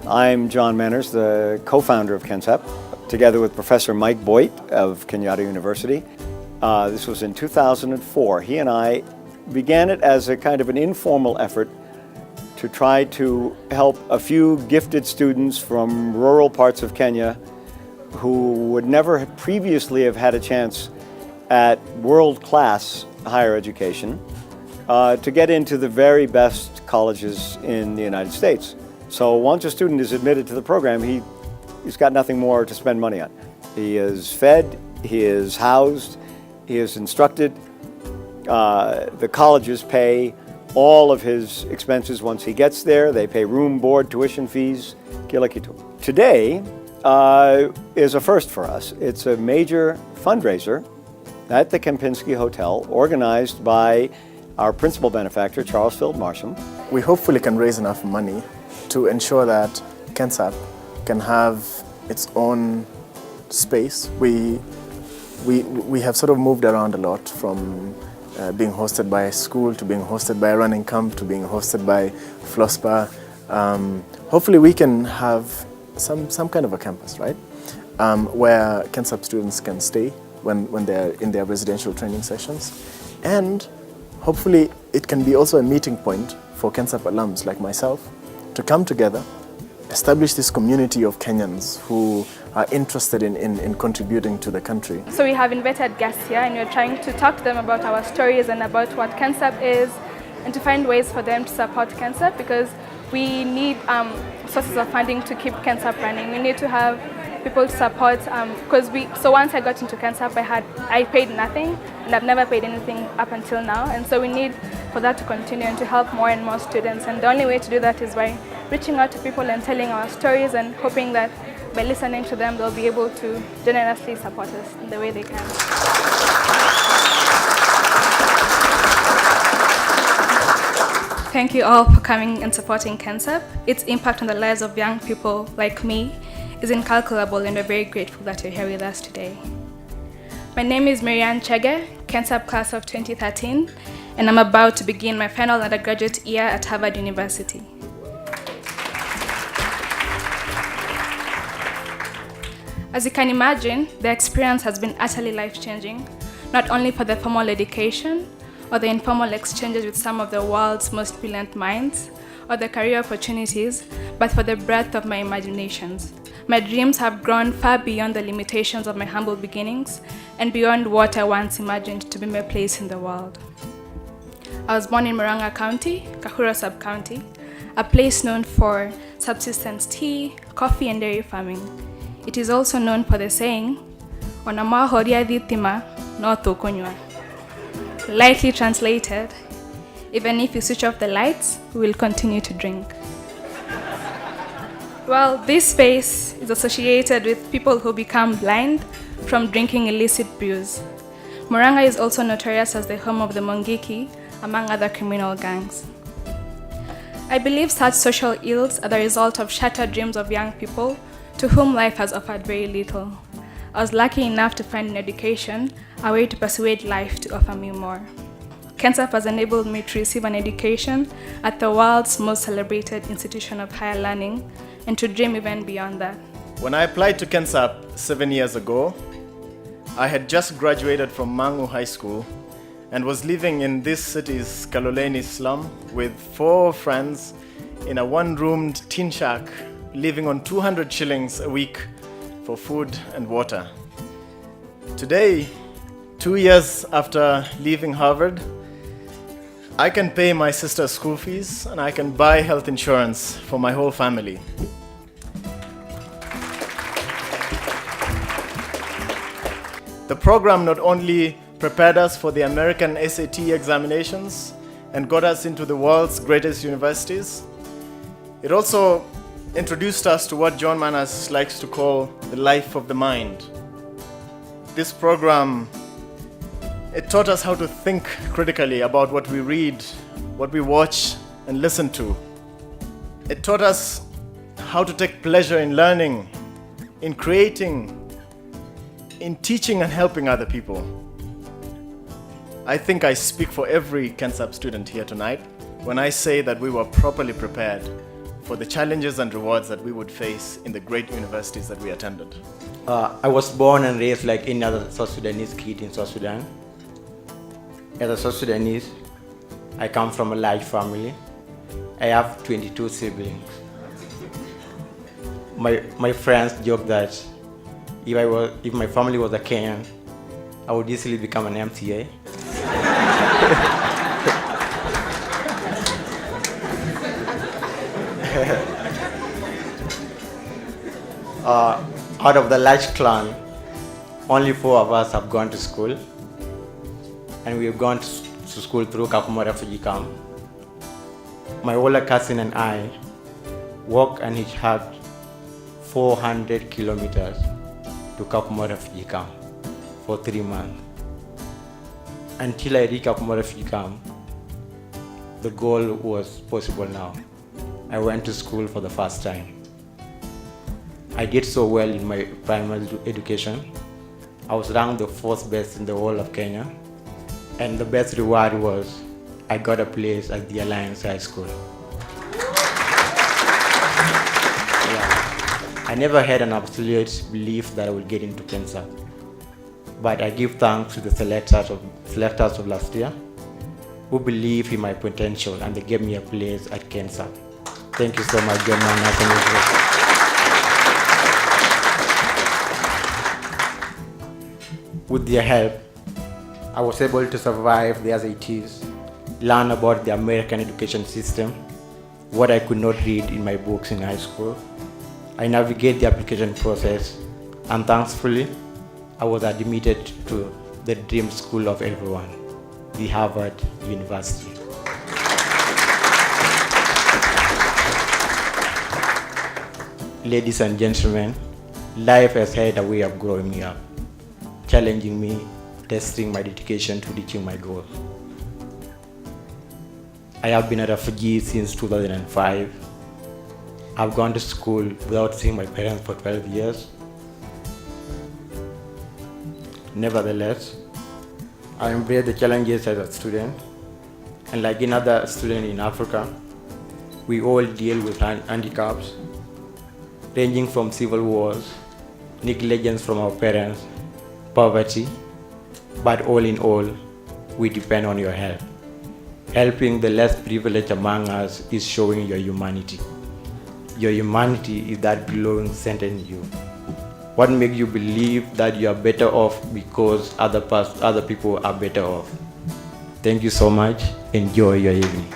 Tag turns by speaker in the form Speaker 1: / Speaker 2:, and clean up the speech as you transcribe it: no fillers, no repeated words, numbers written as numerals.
Speaker 1: I'm John Manners, the co-founder of KenSAP, together with Professor Mike Boyd of Kenyatta University. This was in 2004. He and I began it as a kind of an informal effort to try to help a few gifted students from rural parts of Kenya who would never previously have had a chance at world-class higher education to get into the very best colleges in the United States. So once a student is admitted to the program, he's got nothing more to spend money on. He is fed, he is housed, he is instructed. The colleges pay all of his expenses once he gets there. They pay room, board, tuition fees, kila kitu. Today is a first for us. It's a major fundraiser at the Kempinski Hotel, organized by our principal benefactor, Charles Field Marsham.
Speaker 2: We hopefully can raise enough money to ensure that KenSAP can have its own space. We have sort of moved around a lot, from being hosted by a school to being hosted by a running camp to being hosted by FLOSPA. Hopefully we can have some kind of a campus, right? Where KenSAP students can stay when they're in their residential training sessions. And hopefully it can be also a meeting point for KenSAP alums like myself to come together, establish this community of Kenyans who are interested in contributing to the country.
Speaker 3: So we have invited guests here, and we're trying to talk to them about our stories and about what KenSAP is, and to find ways for them to support KenSAP, because we need sources of funding to keep KenSAP running. We need to have people to support, so once I got into KenSAP, I paid nothing, and I've never paid anything up until now, and so we need for that to continue and to help more and more students. And the only way to do that is by reaching out to people and telling our stories, and hoping that by listening to them, they'll be able to generously support us in the way they can. Thank you all for coming and supporting KenSAP. Its impact on the lives of young people like me is incalculable, and we're very grateful that you're here with us today. My name is Marianne Chege, KenSAP class of 2013, and I'm about to begin my final undergraduate year at Harvard University. As you can imagine, the experience has been utterly life-changing, not only for the formal education or the informal exchanges with some of the world's most brilliant minds, or the career opportunities, but for the breadth of my imaginations. My dreams have grown far beyond the limitations of my humble beginnings and beyond what I once imagined to be my place in the world. I was born in Murang'a County, Kahura Sub-County, a place known for subsistence tea, coffee, and dairy farming. It is also known for the saying, "Onama horia dhitima no tukunywa." Lightly translated, even if you switch off the lights, we will continue to drink. Well, this space is associated with people who become blind from drinking illicit brews. Murang'a is also notorious as the home of the Mongiki, among other criminal gangs. I believe such social ills are the result of shattered dreams of young people to whom life has offered very little. I was lucky enough to find in education a way to persuade life to offer me more. KenSAP has enabled me to receive an education at the world's most celebrated institution of higher learning, and to dream even beyond that.
Speaker 2: When I applied to KenSAP 7 years ago, I had just graduated from Mangu High School and was living in this city's Kaloleni slum with 4 friends in a one-roomed tin shack, living on 200 shillings a week for food and water. Today, 2 years after leaving Harvard, I can pay my sister's school fees, and I can buy health insurance for my whole family. The program not only prepared us for the American SAT examinations and got us into the world's greatest universities, it also introduced us to what John Manners likes to call the life of the mind. This program, it taught us how to think critically about what we read, what we watch and listen to. It taught us how to take pleasure in learning, in creating, in teaching and helping other people. I think I speak for every KenSAP student here tonight when I say that we were properly prepared for the challenges and rewards that we would face in the great universities that we attended.
Speaker 4: I was born and raised like any other South Sudanese kid in South Sudan. As a South Sudanese, I come from a large family. I have 22 siblings. My friends joke that if my family was a Kenyan, I would easily become an MCA. Out of the large clan, only 4 of us have gone to school, and we have gone to school through Kakuma refugee camp. My older cousin and I walked and hitchhiked 400 kilometers to Kakuma refugee camp for 3 months. Until I reached Kakuma refugee camp, the goal was possible now. I went to school for the first time. I did so well in my primary education. I was ranked the 4th best in the whole of Kenya, and the best reward was I got a place at the Alliance High School. Yeah. I never had an absolute belief that I would get into KenSAP, but I give thanks to the selectors of last year who believed in my potential, and they gave me a place at KenSAP. Thank you so much, John Mann. With their help, I was able to survive the SATs, learn about the American education system, what I could not read in my books in high school. I navigate the application process, and thankfully, I was admitted to the dream school of everyone, the Harvard University. Ladies and gentlemen, life has had a way of growing me up, challenging me, testing my dedication to reaching my goals. I have been a refugee since 2005. I've gone to school without seeing my parents for 12 years. Nevertheless, I embrace the challenges as a student, and like another student in Africa, we all deal with handicaps, ranging from civil wars, negligence from our parents, poverty, but all in all, we depend on your help. Helping the less privileged among us is showing your humanity. Your humanity is that glowing center in you. What makes you believe that you are better off because other people are better off? Thank you so much. Enjoy your evening.